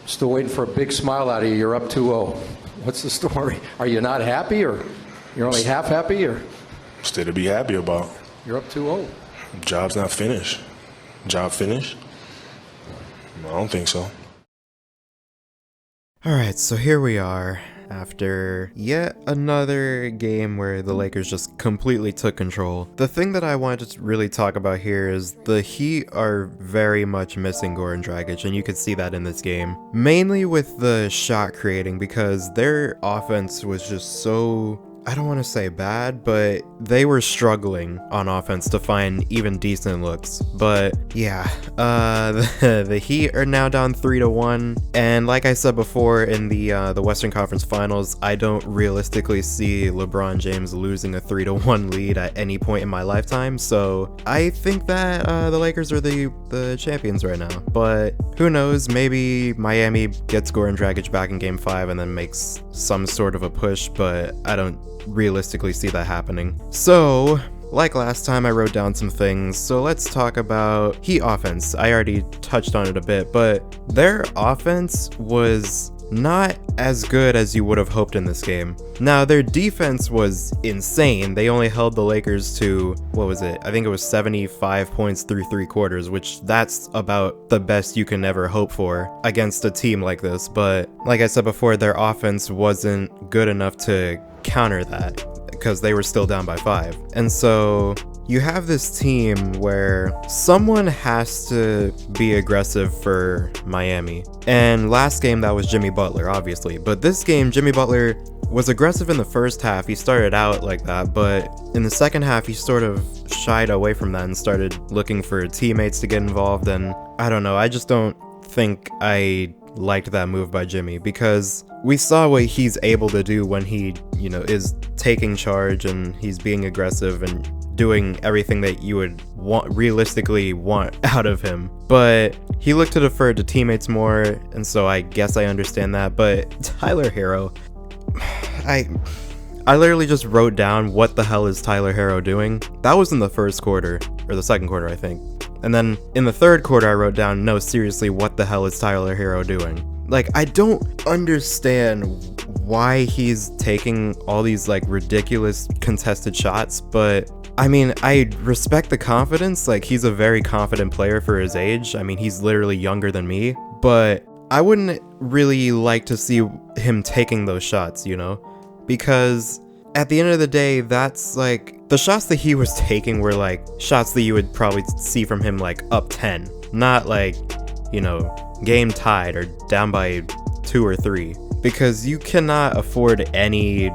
Still waiting for a big smile out of you. You're up 2-0. What's the story? Are you not happy, or you're only half happy, or? Still to be happy about. You're up 2-0. Job's not finished. Job finished? I don't think so. Alright, so here we are. After yet another game where the Lakers just completely took control. The thing that I wanted to really talk about here is the Heat are very much missing Goran Dragic, and you could see that in this game. Mainly with the shot creating, because their offense was just so, I don't want to say bad, but they were struggling on offense to find even decent looks. But yeah, the Heat are now down 3-1, and like I said before in the Western Conference Finals, I don't realistically see LeBron James losing a 3-1 lead at any point in my lifetime. So I think that the Lakers are the champions right now. But who knows? Maybe Miami gets Goran Dragic back in Game 5 and then makes some sort of a push, but I don't realistically see that happening. So, like last time, I wrote down some things, so let's talk about Heat offense. I already touched on it a bit, but their offense was not as good as you would have hoped in this game. Now, their defense was insane. They only held the Lakers to, what was it? I think it was 75 points through 3 quarters, which that's about the best you can ever hope for against a team like this. But like I said before, their offense wasn't good enough to counter that because they were still down by 5. And so you have this team where someone has to be aggressive for Miami. And last game, that was Jimmy Butler, obviously. But this game, Jimmy Butler was aggressive in the first half. He started out like that, but in the second half, he sort of shied away from that and started looking for teammates to get involved. And I don't know, I just don't think I liked that move by Jimmy, because we saw what he's able to do when he, is taking charge and he's being aggressive and doing everything that you would realistically want out of him. But he looked to defer to teammates more, and so I guess I understand that. But Tyler Herro, I literally just wrote down, what the hell is Tyler Herro doing? That was in the first quarter, or the second quarter, I think. And then in the third quarter, I wrote down, no, seriously, what the hell is Tyler Herro doing? Like, I don't understand why he's taking all these, ridiculous contested shots, but I mean, I respect the confidence. Like, he's a very confident player for his age. I mean, he's literally younger than me, but I wouldn't really like to see him taking those shots, because at the end of the day, that's the shots that he was taking were shots that you would probably see from him up 10, not game tied or down by 2 or 3, because you cannot afford any,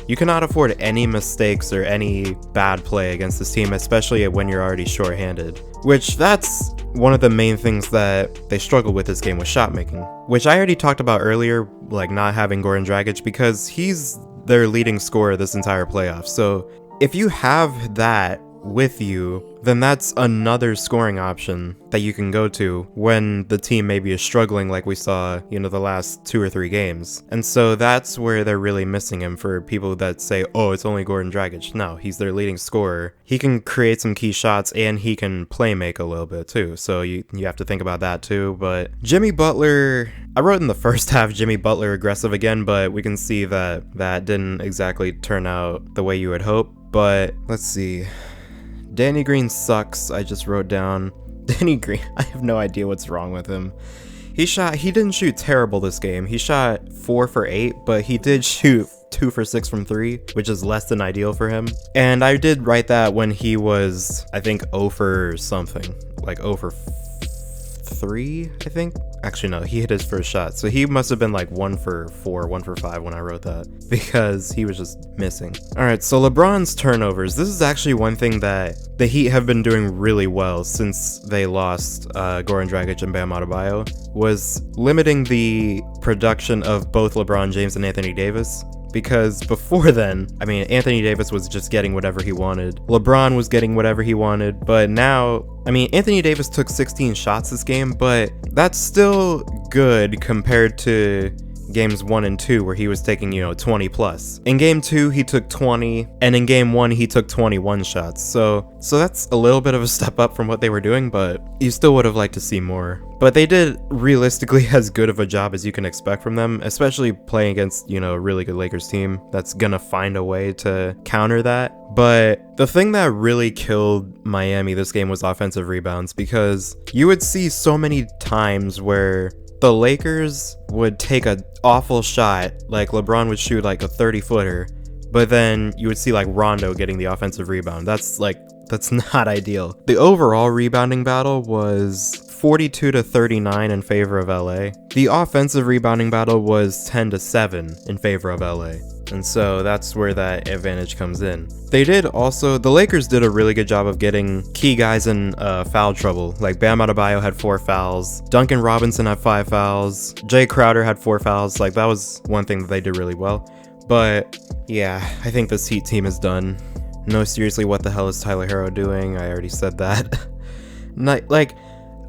you cannot afford any mistakes or any bad play against this team, especially when you're already shorthanded, which that's one of the main things that they struggled with this game, was shot making, which I already talked about earlier, not having Goran Dragic, because he's their leading scorer this entire playoff. So if you have that with you, then that's another scoring option that you can go to when the team maybe is struggling, like we saw, the last 2 or 3 games. And so that's where they're really missing him, for people that say, oh, it's only Goran Dragic. No, he's their leading scorer. He can create some key shots, and he can play make a little bit too. So you have to think about that too. But Jimmy Butler, I wrote in the first half, Jimmy Butler aggressive again, but we can see that that didn't exactly turn out the way you would hope. But let's see. Danny Green sucks, I just wrote down. Danny Green, I have no idea what's wrong with him. He didn't shoot terrible this game. He shot 4 for 8, but he did shoot 2 for 6 from 3, which is less than ideal for him. And I did write that when he was, I think, 0 for something, 0 for 3, I think. Actually, no, he hit his first shot, so he must have been 1 for 4, 1 for 5 when I wrote that, because he was just missing. Alright, so LeBron's turnovers. This is actually one thing that the Heat have been doing really well since they lost Goran Dragic and Bam Adebayo, was limiting the production of both LeBron James and Anthony Davis. Because before then, I mean, Anthony Davis was just getting whatever he wanted. LeBron was getting whatever he wanted. But now, I mean, Anthony Davis took 16 shots this game, but that's still good compared to, games 1 and 2 where he was taking, 20 plus. In game 2, he took 20, and in game 1, he took 21 shots. So that's a little bit of a step up from what they were doing, but you still would have liked to see more. But they did realistically as good of a job as you can expect from them, especially playing against, a really good Lakers team that's gonna find a way to counter that. But the thing that really killed Miami this game was offensive rebounds, because you would see so many times where the Lakers would take an awful shot, like LeBron would shoot like a 30-footer, but then you would see like Rondo getting the offensive rebound. That's not ideal. The overall rebounding battle was 42-39 in favor of LA. The offensive rebounding battle was 10-7 in favor of LA. And so that's where that advantage comes in. The Lakers did a really good job of getting key guys in foul trouble. Like Bam Adebayo had 4 fouls, Duncan Robinson had 5 fouls, Jay Crowder had 4 fouls. Like that was one thing that they did really well. But yeah, I think this Heat team is done. No, seriously, what the hell is Tyler Hero doing? I already said that.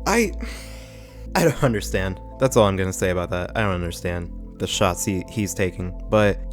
I don't understand. That's all I'm gonna say about that. I don't understand the shots he's taking,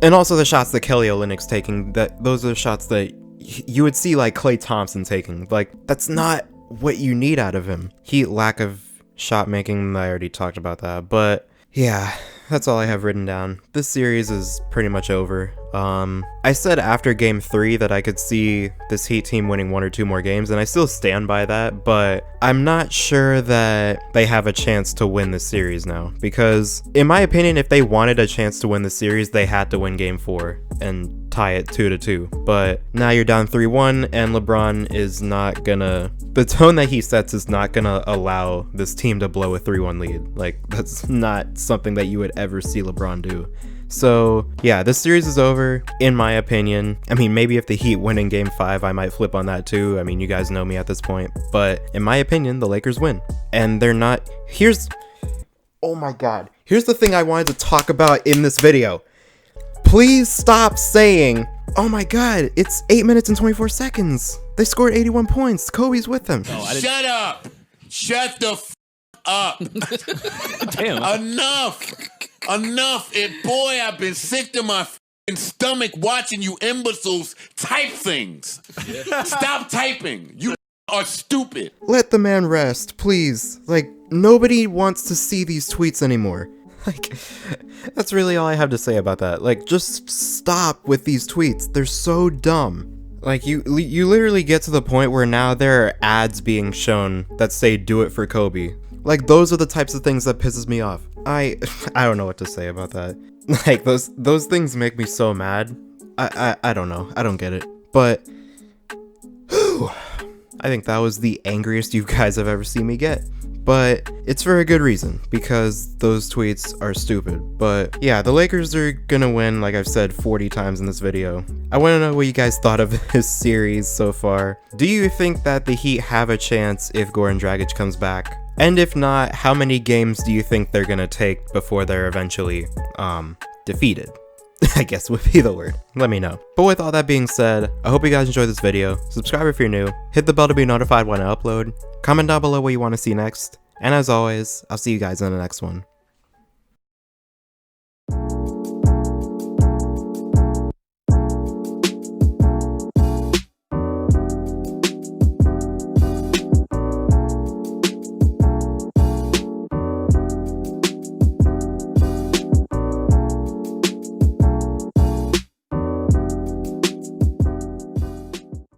and also the shots that Kelly Olynyk's taking. Those are the shots that you would see like Klay Thompson taking. Like that's not what you need out of him. Lack of shot making. I already talked about that, but yeah, that's all I have written down. This series is pretty much over. I said after game 3 that I could see this Heat team winning 1 or 2 more games, and I still stand by that, but I'm not sure that they have a chance to win this series now, because in my opinion, if they wanted a chance to win the series, they had to win game 4 and tie it 2-2. But now you're down 3-1, and LeBron is not gonna, the tone that he sets is not gonna allow this team to blow a 3-1 lead. Like, that's not something that you would ever see LeBron do. So yeah, this series is over, in my opinion. I mean, maybe if the Heat win in game 5, I might flip on that too. I mean, you guys know me at this point, but in my opinion, the Lakers win. And they're not, oh my God, here's the thing I wanted to talk about in this video. Please stop saying, oh my God, it's 8 minutes and 24 seconds. They scored 81 points. Kobe's with them. Shut up. Shut the up. Damn. Enough. Boy, I've been sick to my stomach watching you imbeciles type things. Yeah. Stop typing. You are stupid. Let the man rest, please. Like, nobody wants to see these tweets anymore. Like, that's really all I have to say about that. Like, just stop with these tweets. They're so dumb. Like, you literally get to the point where now there are ads being shown that say, "Do it for Kobe." Like, those are the types of things that pisses me off. I don't know what to say about that. Like, those things make me so mad. I don't know. I don't get it. But I think that was the angriest you guys have ever seen me get. But it's for a good reason, because those tweets are stupid. But yeah, the Lakers are gonna win, like I've said 40 times in this video. I wanna know what you guys thought of this series so far. Do you think that the Heat have a chance if Goran Dragic comes back? And if not, how many games do you think they're gonna take before they're eventually, defeated? I guess would be the word. Let me know. But with all that being said, I hope you guys enjoyed this video. Subscribe if you're new. Hit the bell to be notified when I upload. Comment down below what you want to see next. And as always, I'll see you guys in the next one.